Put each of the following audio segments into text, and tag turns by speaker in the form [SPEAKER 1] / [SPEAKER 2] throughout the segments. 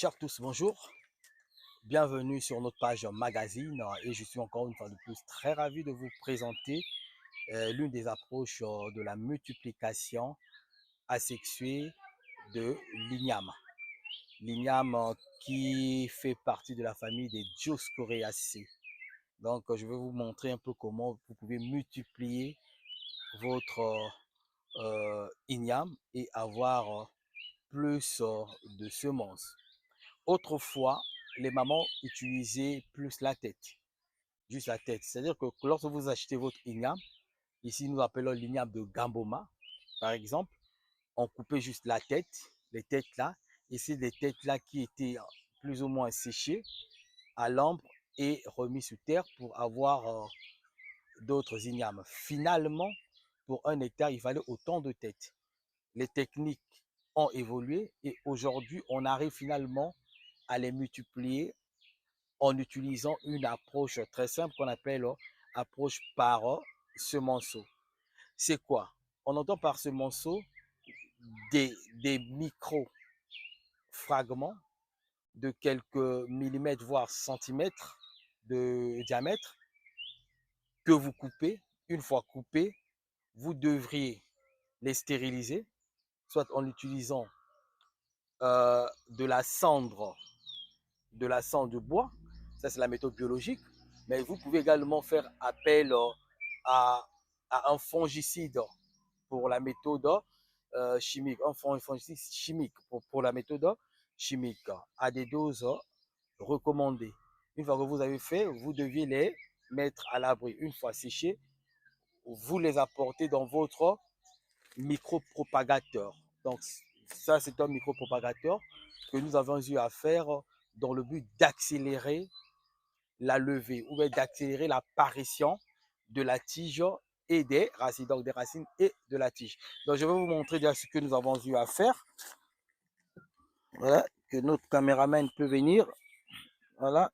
[SPEAKER 1] Chers tous, bonjour. Bienvenue sur notre page magazine et je suis encore une fois de plus très ravi de vous présenter l'une des approches de la multiplication asexuée de l'igname. L'igname qui fait partie de la famille des Dioscoreaceae. Donc, je vais vous montrer un peu comment vous pouvez multiplier votre igname et avoir plus de semences. Autrefois, les mamans utilisaient plus la tête, juste la tête. C'est-à-dire que lorsque vous achetez votre igname, ici nous appelons l'igname de Gamboma, par exemple, on coupait juste la tête, les têtes là, et c'est des têtes là qui étaient plus ou moins séchées à l'ombre et remis sur terre pour avoir d'autres ignames. Finalement, pour un hectare, il fallait autant de têtes. Les techniques ont évolué et aujourd'hui, on arrive finalement à les multiplier en utilisant une approche très simple qu'on appelle approche par semenceau. C'est quoi? On entend par semenceau des micro-fragments de quelques millimètres, voire centimètres de diamètre que vous coupez. Une fois coupés, vous devriez les stériliser, soit en utilisant de la cendre de bois, ça c'est la méthode biologique, mais vous pouvez également faire appel à, à un fongicide pour la méthode chimique, un fongicide chimique pour la méthode chimique à des doses recommandées. Une fois que vous avez fait, vous deviez les mettre à l'abri. Une fois séchés, vous les apportez dans votre micropropagateur. Donc, ça, c'est un micropropagateur que nous avons eu à faire dans le but d'accélérer la levée ou d'accélérer l'apparition de la tige et des racines, donc des racines et de la tige. Donc, je vais vous montrer déjà ce que nous avons eu à faire. Voilà, que notre caméraman peut venir. Voilà,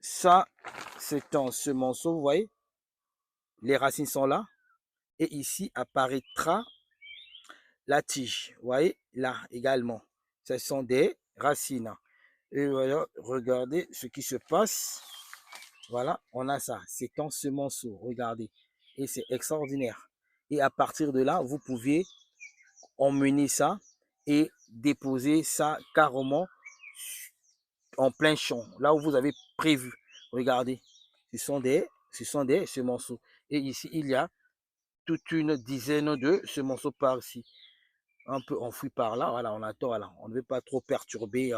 [SPEAKER 1] ça, c'est un semonceau, vous voyez, les racines sont là. Et ici apparaîtra la tige, vous voyez, là également. Ce sont des racines. Et voilà, regardez ce qui se passe. Voilà, on a ça. C'est un semonceau, regardez. Et c'est extraordinaire. Et à partir de là, vous pouvez emmener ça et déposer ça carrément en plein champ, là où vous avez prévu. Regardez, ce sont des semonceaux. Et ici, il y a toute une dizaine de semonceaux par-ci. Un peu enfoui par là, voilà, on attend, voilà. On ne veut pas trop perturber,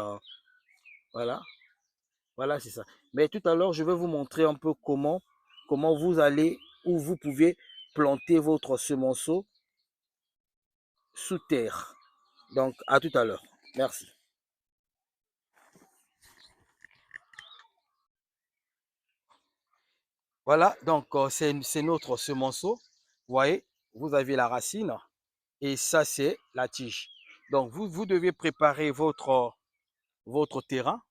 [SPEAKER 1] voilà. Voilà, c'est ça. Mais tout à l'heure, je vais vous montrer un peu comment vous allez, où vous pouvez planter votre semonceau sous terre. Donc, à tout à l'heure. Merci. Voilà, donc c'est notre semonceau. Vous voyez, vous avez la racine et ça, c'est la tige. Donc, vous devez préparer votre terrain.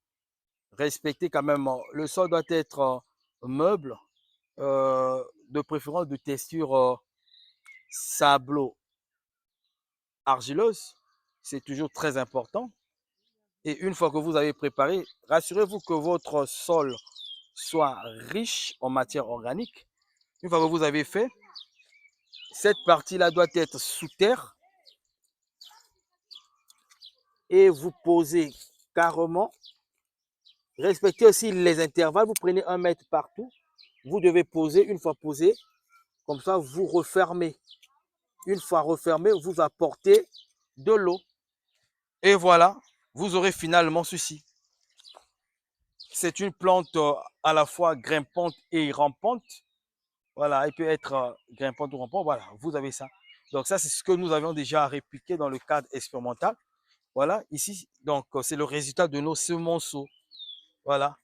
[SPEAKER 1] Respectez quand même, le sol doit être meuble, de préférence de texture sablo-argileuse. C'est toujours très important. Et une fois que vous avez préparé, rassurez-vous que votre sol soit riche en matière organique. Une fois que vous avez fait, cette partie-là doit être sous terre et vous posez carrément. Respectez aussi les intervalles. Vous prenez 1 mètre partout. Vous devez poser. Une fois posé, comme ça, vous refermez. Une fois refermé, vous apportez de l'eau. Et voilà, vous aurez finalement ceci. C'est une plante à la fois grimpante et rampante. Voilà, elle peut être grimpante ou rampante. Voilà, vous avez ça. Donc ça, c'est ce que nous avions déjà répliqué dans le cadre expérimental. Voilà, ici, donc c'est le résultat de nos semonceaux. Voilà,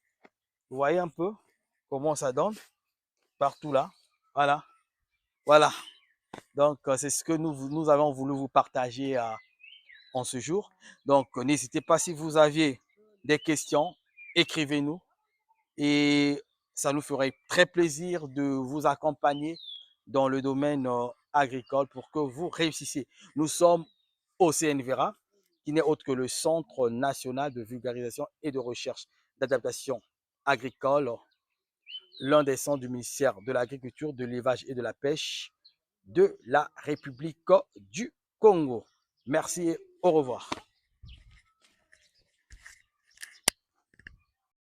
[SPEAKER 1] vous voyez un peu comment ça donne partout là. Voilà, voilà. Donc c'est ce que nous avons voulu vous partager en ce jour. Donc n'hésitez pas si vous aviez des questions, écrivez-nous et ça nous ferait très plaisir de vous accompagner dans le domaine agricole pour que vous réussissiez. Nous sommes au CNVRA qui n'est autre que le Centre national de vulgarisation et de recherche d'adaptation agricole, l'un des centres du ministère de l'Agriculture, de l'Élevage et de la Pêche de la République du Congo. Merci et au revoir.